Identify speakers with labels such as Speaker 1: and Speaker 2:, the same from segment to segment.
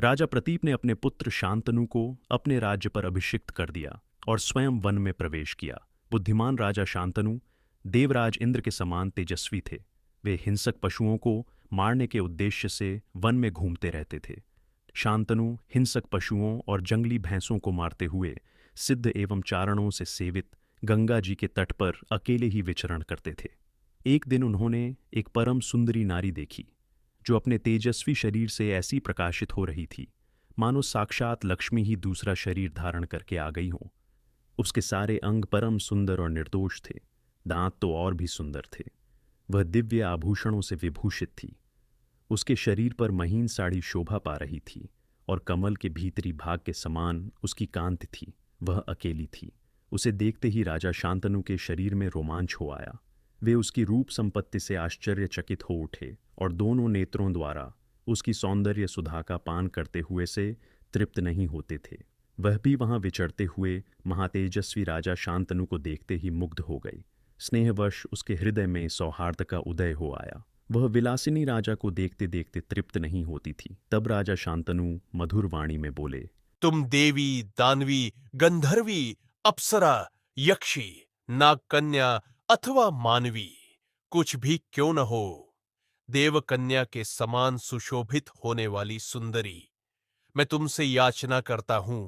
Speaker 1: राजा प्रतीप ने अपने पुत्र शांतनु को अपने राज्य पर अभिषिक्त कर दिया और स्वयं वन में प्रवेश किया। बुद्धिमान राजा शांतनु देवराज इंद्र के समान तेजस्वी थे। वे हिंसक पशुओं को मारने के उद्देश्य से वन में घूमते रहते थे। शांतनु हिंसक पशुओं और जंगली भैंसों को मारते हुए सिद्ध एवं चारणों से सेवित गंगा जी के तट पर अकेले ही विचरण करते थे। एक दिन उन्होंने एक परम सुंदरी नारी देखी, जो अपने तेजस्वी शरीर से ऐसी प्रकाशित हो रही थी मानो साक्षात लक्ष्मी ही दूसरा शरीर धारण करके आ गई हो। उसके सारे अंग परम सुंदर और निर्दोष थे, दांत तो और भी सुंदर थे। वह दिव्य आभूषणों से विभूषित थी। उसके शरीर पर महीन साड़ी शोभा पा रही थी और कमल के भीतरी भाग के समान उसकी कांति थी। वह अकेली थी। उसे देखते ही राजा शांतनु के शरीर में रोमांच हो आया। वे उसकी रूप संपत्ति से आश्चर्यचकित हो उठे और दोनों नेत्रों द्वारा उसकी सौंदर्य सुधा का पान करते हुए से तृप्त नहीं होते थे। वह भी वहां विचरते हुए महातेजस्वी राजा शांतनु को देखते ही मुग्ध हो गई। स्नेहवश उसके हृदय में सौहार्द का उदय हो आया। वह विलासिनी राजा को देखते देखते तृप्त नहीं होती थी। तब राजा शांतनु मधुर वाणी में बोले,
Speaker 2: तुम देवी, दानवी, गंधर्वी, अप्सरा, यक्षी, नागकन्या अथवा मानवी कुछ भी क्यों न हो, देवकन्या के समान सुशोभित होने वाली सुंदरी, मैं तुमसे याचना करता हूं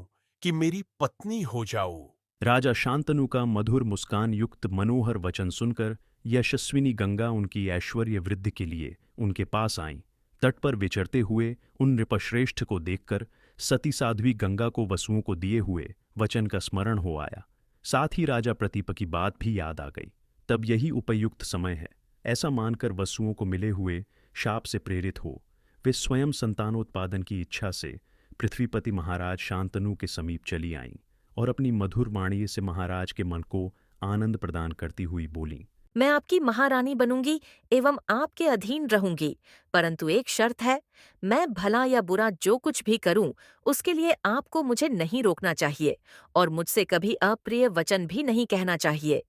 Speaker 2: कि मेरी पत्नी हो जाओ।
Speaker 1: राजा शांतनु का मधुर मुस्कान युक्त मनोहर वचन सुनकर यशस्विनी गंगा उनकी ऐश्वर्य वृद्धि के लिए उनके पास आईं। तट पर विचरते हुए उन नृपश्रेष्ठ को देखकर सती साध्वी गंगा को वसुओं को दिए हुए वचन का स्मरण हो आया। साथ ही राजा प्रतीप की बात भी याद आ गई। तब यही उपयुक्त समय है, ऐसा मानकर वसुओं को मिले हुए शाप से प्रेरित हो वे स्वयं संतानोत्पादन की इच्छा से पृथ्वीपति महाराज शांतनु के समीप चली आईं और अपनी मधुर वाणी से महाराज के मन को आनंद प्रदान करती हुई बोलीं,
Speaker 3: मैं आपकी महारानी बनूंगी एवं आपके अधीन रहूंगी, परंतु एक शर्त है, मैं भला या बुरा जो कुछ भी करूं, उसके लिए आपको मुझे नहीं रोकना चाहिए और मुझसे कभी अप्रिय वचन भी नहीं कहना चाहिए।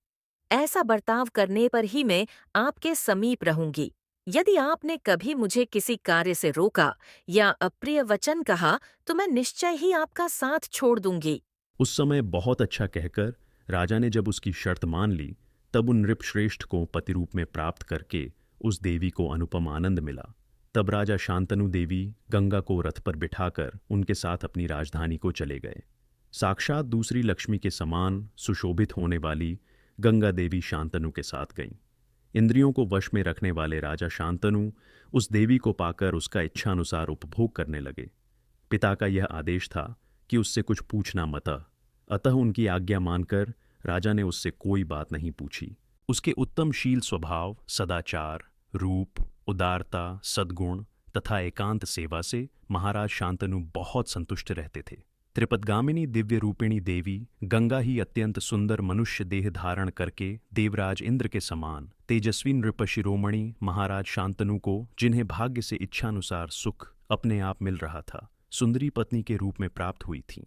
Speaker 3: ऐसा बर्ताव करने पर ही मैं आपके समीप रहूंगी। यदि आपने कभी मुझे किसी कार्य से रोका या अप्रिय वचन कहा, तो मैं निश्चय ही आपका साथ छोड़ दूंगी।
Speaker 1: उस समय बहुत अच्छा कहकर राजा ने जब उसकी शर्त मान ली, तब उन नृपश्रेष्ठ को पति रूप में प्राप्त करके उस देवी को अनुपम आनंद मिला। तब राजा शांतनु देवी गंगा को रथ पर बिठाकर उनके साथ अपनी राजधानी को चले गए। साक्षात दूसरी लक्ष्मी के समान सुशोभित होने वाली गंगा देवी शांतनु के साथ गईं। इंद्रियों को वश में रखने वाले राजा शांतनु उस देवी को पाकर उसका इच्छानुसार उपभोग करने लगे। पिता का यह आदेश था कि उससे कुछ पूछना मत। अतः उनकी आज्ञा मानकर राजा ने उससे कोई बात नहीं पूछी। उसके उत्तम शील स्वभाव, सदाचार, रूप, उदारता, सद्गुण तथा एकांत सेवा से महाराज शांतनु बहुत संतुष्ट रहते थे। त्रिपदगामिनी दिव्य रूपिणी देवी गंगा ही अत्यंत सुंदर मनुष्य देह धारण करके देवराज इंद्र के समान तेजस्वी नृप शिरोमणि महाराज शांतनु को, जिन्हें भाग्य से इच्छानुसार सुख अपने आप मिल रहा था, सुंदरी पत्नी के रूप में प्राप्त हुई थीं।